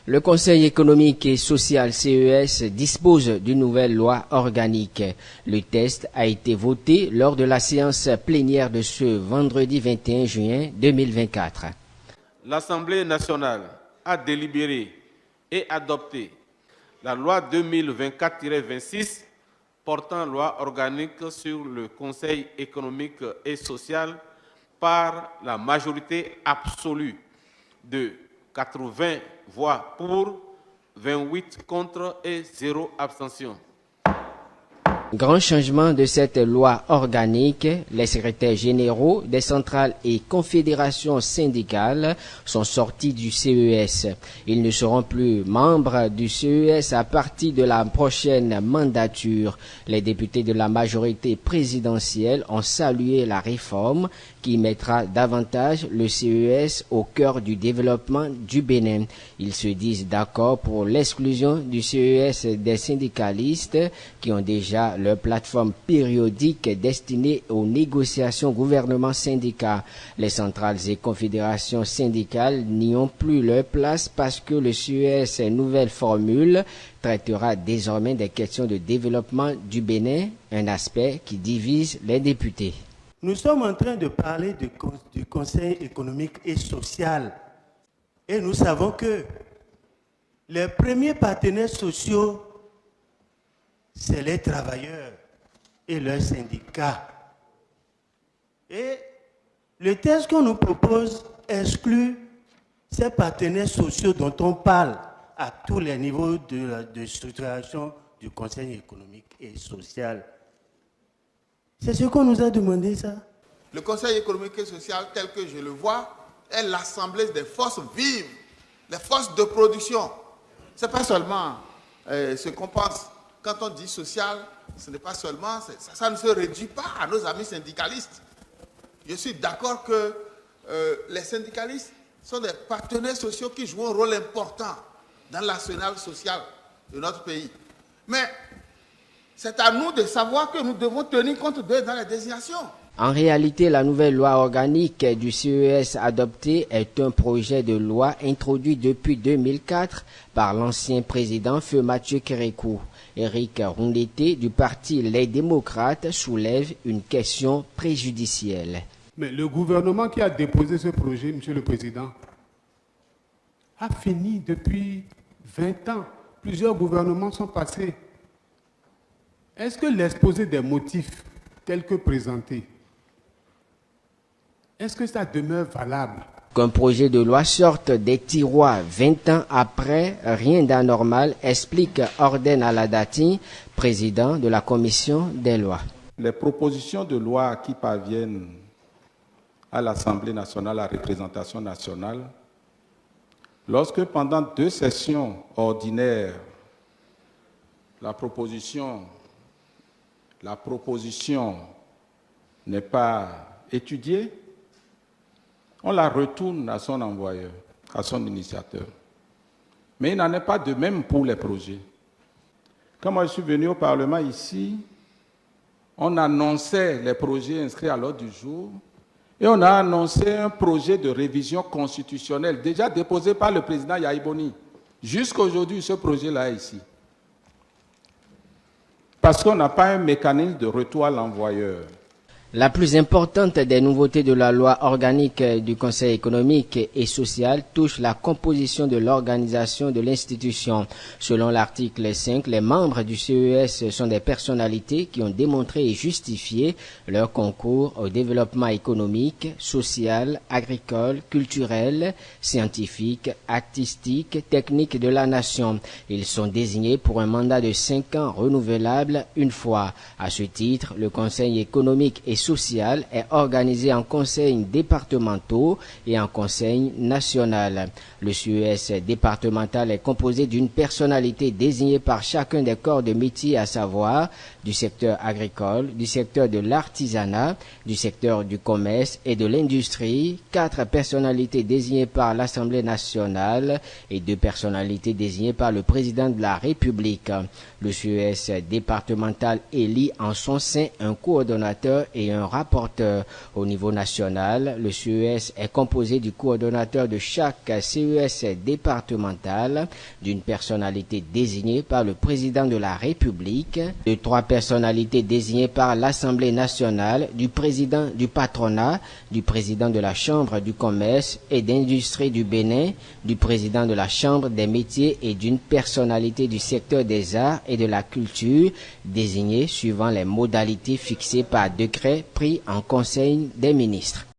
Le Conseil économique et social CES dispose d'une nouvelle loi organique. Le texte a été voté lors de la séance plénière de ce vendredi 21 juin 2024. L'Assemblée nationale a délibéré et adopté la loi 2024-26 portant loi organique sur le Conseil économique et social par la majorité absolue de 80 voix pour, 28 contre et 0 abstention. Grand changement de cette loi organique, les secrétaires généraux des centrales et confédérations syndicales sont sortis du CES. Ils ne seront plus membres du CES à partir de la prochaine mandature. Les députés de la majorité présidentielle ont salué la réforme qui mettra davantage le CES au cœur du développement du Bénin. Ils se disent d'accord pour l'exclusion du CES des syndicalistes qui ont déjà leur plateforme périodique destinée aux négociations gouvernement-syndicat. Les centrales et confédérations syndicales n'y ont plus leur place parce que le CES, nouvelle formule, traitera désormais des questions de développement du Bénin, un aspect qui divise les députés. Nous sommes en train de parler du Conseil économique et social. Et nous savons que les premiers partenaires sociaux, c'est les travailleurs et leurs syndicats. Et le texte qu'on nous propose exclut ces partenaires sociaux dont on parle à tous les niveaux de structuration du Conseil économique et social. C'est ce qu'on nous a demandé, ça. Le Conseil économique et social, tel que je le vois, est l'assemblée des forces vives, les forces de production. Ce n'est pas seulement ce qu'on pense. Quand on dit social, ce n'est pas seulement, ça ne se réduit pas à nos amis syndicalistes. Je suis d'accord que les syndicalistes sont des partenaires sociaux qui jouent un rôle important dans l'arsenal social de notre pays. Mais c'est à nous de savoir que nous devons tenir compte d'eux dans les désignations. En réalité, la nouvelle loi organique du CES adoptée est un projet de loi introduit depuis 2004 par l'ancien président Feu Mathieu Kérékou. Éric Rondeté du parti Les Démocrates soulève une question préjudicielle. Mais le gouvernement qui a déposé ce projet, Monsieur le Président, a fini depuis 20 ans. Plusieurs gouvernements sont passés. Est-ce que l'exposé des motifs tel que présenté, est-ce que ça demeure valable? Qu'un projet de loi sorte des tiroirs 20 ans après, rien d'anormal, explique Orden Aladati, président de la commission des lois. Les propositions de loi qui parviennent à l'Assemblée nationale, à la représentation nationale, lorsque pendant 2 sessions ordinaires, la proposition n'est pas étudiée, on la retourne à son envoyeur, à son initiateur. Mais il n'en est pas de même pour les projets. Quand moi je suis venu au Parlement ici, on annonçait les projets inscrits à l'ordre du jour et on a annoncé un projet de révision constitutionnelle déjà déposé par le président Yahi Boni. Jusqu'à aujourd'hui, ce projet-là est ici. Parce qu'on n'a pas un mécanisme de retour à l'envoyeur. La plus importante des nouveautés de la loi organique du Conseil économique et social touche la composition de l'organisation de l'institution. Selon l'article 5, les membres du CES sont des personnalités qui ont démontré et justifié leur concours au développement économique, social, agricole, culturel, scientifique, artistique, technique de la nation. Ils sont désignés pour un mandat de 5 ans renouvelable une fois. À ce titre, le Conseil économique et social est organisé en conseils départementaux et en conseil national. Le CES départemental est composé d'une personnalité désignée par chacun des corps de métier, à savoir du du secteur agricole, du secteur de l'artisanat, du secteur du commerce et de l'industrie, 4 personnalités désignées par l'Assemblée nationale et 2 personnalités désignées par le président de la République. Le CES départemental élit en son sein un coordonnateur et un rapporteur. Au niveau national, le CES est composé du coordonnateur de chaque CES départemental, d'une personnalité désignée par le président de la République, de 3 personnalités désignées par l'Assemblée nationale, du président du patronat, du président de la Chambre du commerce et d'industrie du Bénin, du président de la Chambre des métiers et d'une personnalité du secteur des arts et de la culture, désignée suivant les modalités fixées par décret pris en Conseil des ministres.